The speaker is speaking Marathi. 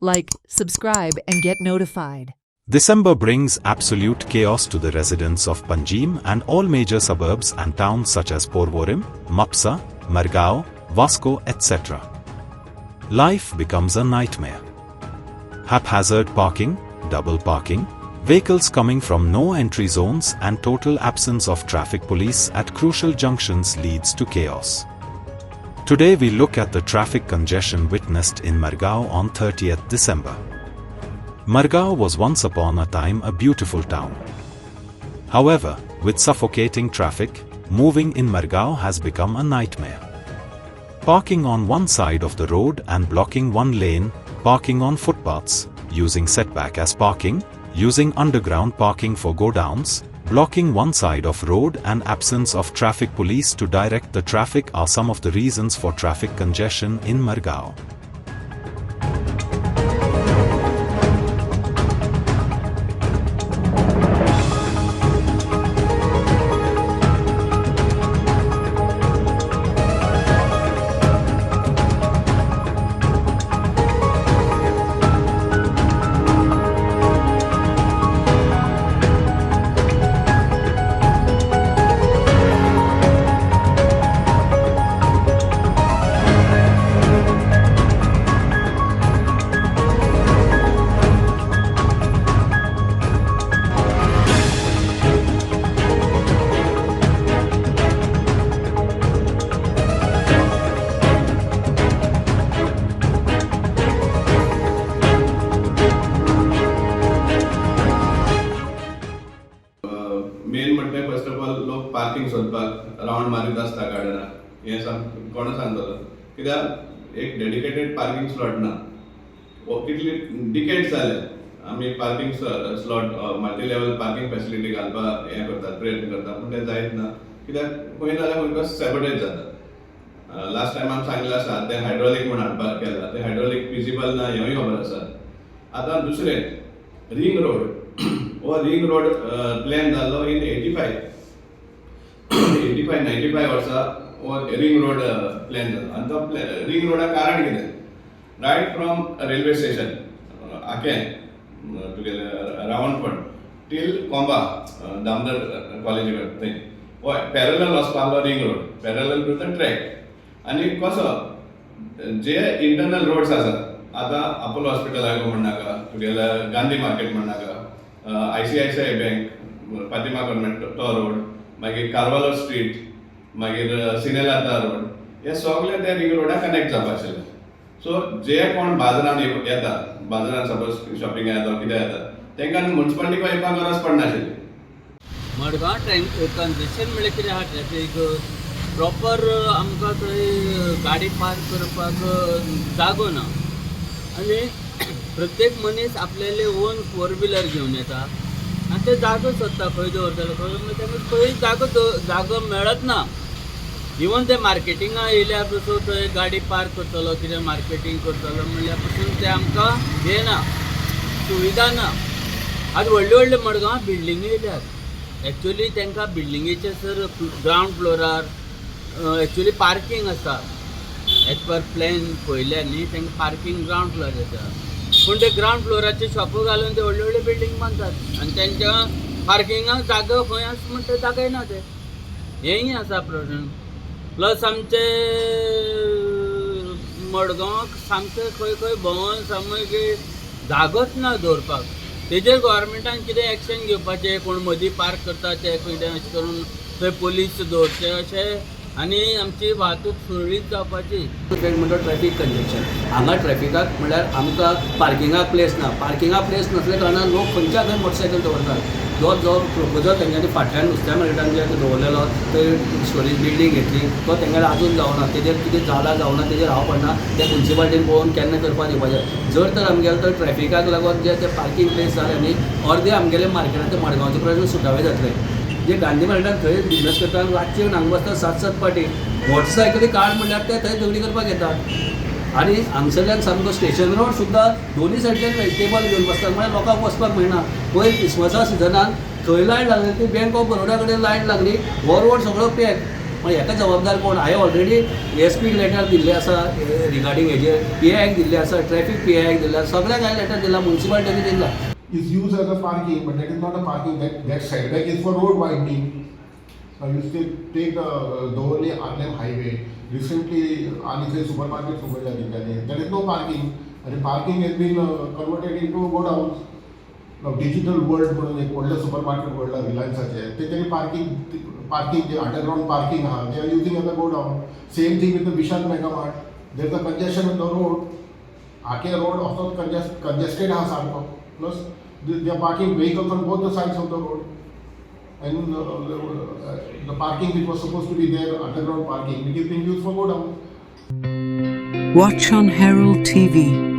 Like, subscribe, and get notified. December brings absolute chaos to the residents of Panjim and all major suburbs and towns such as Porvorim, Mapsa, Margao, Vasco, etc. Life becomes a nightmare. Haphazard parking, double parking, vehicles coming from no entry zones and total absence of traffic police at crucial junctions leads to chaos. Today we look at the traffic congestion witnessed in Margao on 30th December. Margao was once upon a time a beautiful town. However, with suffocating traffic, moving in Margao has become a nightmare. Parking on one side of the road and blocking one lane, parking on footpaths, using setback as parking, using underground parking for godowns, blocking one side of road and absence of traffic police to direct the traffic are some of the reasons for traffic congestion in Margao. Main म्हणजे फर्स्ट ऑफ ऑल लोक पार्किंग सोदपाक राउंड मारीत आसता गार्डनाक. हे कोण सांगतलो कित्याक एक डेडिकेटेड पार्किंग स्लॉट ना. कितली डिकेड्स जाले आमी parking slot multi level parking facility घालपाक हे करतात, प्रयत्न करतात, पूण ते जायत ना. कित्याक खंय ना जाल्यार खंय सॅबोटेज जाता. लास्ट टायम आमी सांगलें आसा ते हायड्रॉलिक म्हण हाडपाक केला, ते हायड्रॉलिक फिजिबल ना हेंवूय खबर आसा. आतां दुसरें रिंग रोड हो रिंग रोड प्लॅन जाल्लो इन 95 वर्सा हो रिंग रोड प्लॅन जालो. आनी तो रिंग रोडा कारण कितें, रायट फ्रॉम रेल्वे स्टेशन आकें तुगेलें रावणपण टील कोंबा दामोदर कॉलेजी थंय हो पॅरलल वचपालो ring road, parallel to the track. आनी कसो जे इंटरनल रोड्स आसात, आतां अपोलो हॉस्पिटलाक म्हणनाका, तुगेलें गांधी मार्केट म्हणनाका, ICICI बँक, फातिमा कॉन्व्हेंट तो रोड, मागीर कार्वालो स्ट्रीट, मागीर सिनेलाता रोड, हे सगळे ते रिंग रोडा कनेक्ट जावपाक आशिल्ले. सो जे कोण बाजारान येता, बाजारान सपोज शॉपिंग येता कितें येता, तांकां म्युन्सिपालिटीक येवपाक गरज पडनाशिल्ली. मडगांव कंजेशन म्हळ्यार कितें आहा, ट्रॅफीक प्रॉपर आमकां थंय गाडी पार्क करपाक जागो ना. आनी प्रत्येक मनीस आपल्याले ओन फोर व्हिलर घेवन येता आनी ते जागो सोदता खंय दवरतलो खंय जागो मेळत ना. इवन ते मार्केटिंगाक येयल्या पसून थंय गाडी पार्क करतलो, कितें मार्केटिंग करतलो म्हणल्यार पसून ते आमकां हे ना, सुविधा ना. आतां व्हडल्यो व्हडल्यो मडगांव बिल्डिंगी येयल्यात. एक्चुअली तांकां बिल्डिंगेचे सर ग्रावंड फ्लोरार एक्चुअली पार्किंग आसता. एज पर प्लॅन पळयल्या न्ही तांकां पार्किंग ग्रावंड फ्लोर येता, पूण ते ग्रावंड फ्लोराचे शॉप घालून ते व्हडले व्हडले बिल्डींग बांदतात आनी तांच्या पार्किंगाक जागो खंय आसा म्हण ते जागाय ना. ते हेंय आसा प्रॉब्लेम. प्लस आमचे मडगांवाक सामके खंय खंय भोंवन सामके जागोच ना दवरपाक. तेजेर गव्हर्मेंटान कितें एक्शन घेवपाचें, कोण मदीं पार्क करता ते कितें अशें करून थंय पुलीस दवरचे अशें, आनी आमची वाहतूक सुरळीत जावपाची. म्हणटा ट्रॅफीक कंजेक्शन. हांगा ट्रॅफिकाक म्हणल्यार आमकां पार्किंगाक प्लेस ना. पार्किंगाक प्लेस नसल्या कारणान लोक खंयच्या खंय मोटरसायकल दवरतात. जो प्रपोजल तेंच्यांनी फाटल्यान नुस्त्या मार्केटान जे दवरलेलो थंय स्टोरेज बिल्डींग घेतली, तो तेंगेर अजून जावना. तेजेर कितें जाला जावना तेजेर हांव पडना. ते म्युन्सिपाल्टीन पळोवन केन्ना करपाक दिवपाचें. जर तर आमगेले तर ट्रॅफिकाक लागून जे ते पार्किंग प्लेस जाले न्ही, अर्दे आमगेले मार्केटाचे मडगांवचे प्रश्न सुटावे जातले. जे गांधी मार्केटान थंय बिजनस करता रातचे येवन हांगा बसतात 7-7 पाटी. मोटरसायकली काड म्हणल्यार ते थंय झगडी करपाक येतात. आनी हांगसरल्यान सामको स्टेशन रोड सुद्दां दोनी सायडीच्यान व्हेजिटेबल घेवन बसतात, म्हळ्यार लोकांक वचपाक मेळना. पयर क्रिसमसा सिजनान थंय लायन लागली, ती बँक ऑफ बरोडा कडेन लायन लागली, हो रोड सगळो पॅक. पण हेका जबाबदार कोण? हांवें ऑलरेडी ASP लेटर दिल्लें आसा रिगार्डींग हेजेर, PIक दिल्लें आसा, ट्रॅफीक PIक दिल्लें आसा, सगळ्याक हांवें लेटर दिला, म्युन्सिपालिटीक दिला. is used as a parking, but that is not a parking. That setback is for road widening. Now you still take the Doverly Arnhem Highway. Recently, Anise supermarket there is no parking, and the parking has been converted into godowns. Now Digital World म्हणून एक व्हडलें supermarket world Relianceचे ते parking जे underground parking आहा they are using as a godown. Same thing with the Vishal Mega Mart. There is a congestion on the road. Ake road also congested आहा सारको. Plus they are parking vehicles on both the sides of the road, and the parking which was supposed to be there, underground parking, it is being used for go down. Watch on Herald TV.